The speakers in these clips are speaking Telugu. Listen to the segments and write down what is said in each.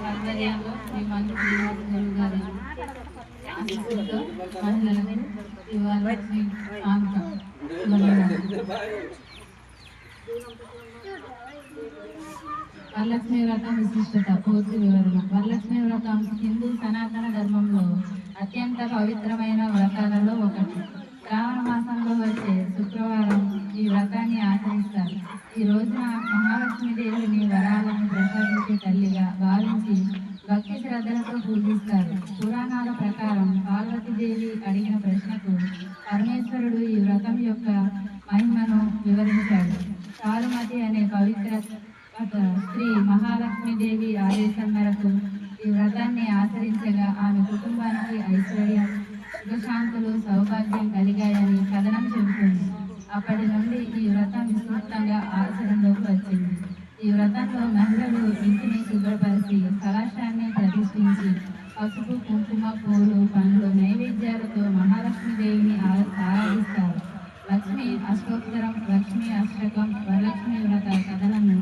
ఆధ్వర్యంలో శ్రీ మంచు శ్రీనివాస గురువు గారి ఆశీస్సులతో మహిళలకు శివలక్ష్మి కానుక వరలక్ష్మి వ్రతం విశిష్టత పూర్తి వివరణ. వరలక్ష్మి వ్రతం హిందూ సనాతన ధర్మంలో అత్యంత పవిత్రమైన వ్రతాలలో ఒకటి. శ్రావణ మాసంలో వచ్చే శుక్రవారం ఈ వ్రతాన్ని ఆచరిస్తారు. ఈ రోజున మహాలక్ష్మీదేవిని వరాలను ప్రసాదించే తల్లిగా భావించి భక్తి శ్రద్ధలతో పూజిస్తారు. పురాణాల ప్రకారం పార్వతీదేవి అడిగిన ప్రశ్నకు పరమేశ్వరుడు ఈ వ్రతం యొక్క మహిమను వివరించాడు. చారుమతి అనే పవిత్ర శ్రీ మహాలక్ష్మీదేవి ఆదేశం మేరకు ఈ వ్రతాన్ని ఆచరించగా ఆమె కుటుంబానికి ఐశ్వర్యం, సుఖశాంతులు, సౌభాగ్యం కలిగాయని కథనం చెబుతుంది. అప్పటి నుండి ఈ వ్రతం విస్తృతంగా ఆచరణలోకి వచ్చింది. ఈ వ్రతంలో మహిళలు ఇంటిని శుభ్రపరిచి కలశాన్ని ప్రతిష్ఠించి పసుపు, కుంకుమ, పూలు, పండ్లు నైవేద్యాలతో మహాలక్ష్మీదేవిని ఆరాధిస్తారు. లక్ష్మీ అష్టోత్తరం, లక్ష్మీ అష్టకం, వరలక్ష్మి వ్రత కథలను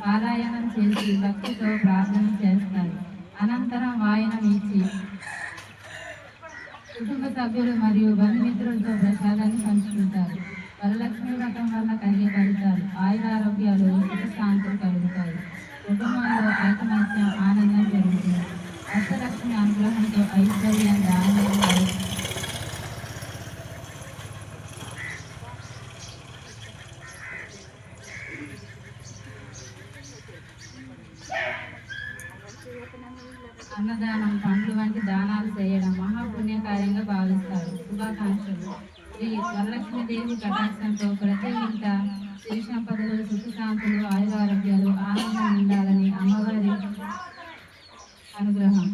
పారాయణం చేసి భక్తితో ప్రార్థన చేస్తారు. అనంతరం వాయనం ఇచ్చి కుటుంబ సభ్యులు మరియు బంధుమిత్రులతో ప్రసాదాన్ని పంచుకుంటారు. వరలక్ష్మి వ్రతం వల్ల కలిగే ఫలితాలు ఆయురారోగ్యాలు, సుఖశాంతులు కలుగుతాయి. కుటుంబంలో ఐకమత్యం, ఆనందం పెరుగుతుంది. అష్టలక్ష్మి అనుగ్రహంతో ఐశ్వర్యం, దానం అన్నదానం, పండ్లు వంటి దానాలు చేయడం మహాపుణ్యకార్యంగా భావిస్తారు. శుభాకాంక్షలు. శ్రీ వరలక్ష్మీదేవి కటాక్షంతో ప్రతి ఇంట సిరి సంపదలు, సుఖశాంతులు, ఆయురారోగ్యాలు, ఆనందం ఉండాలని అమ్మవారి అనుగ్రహం.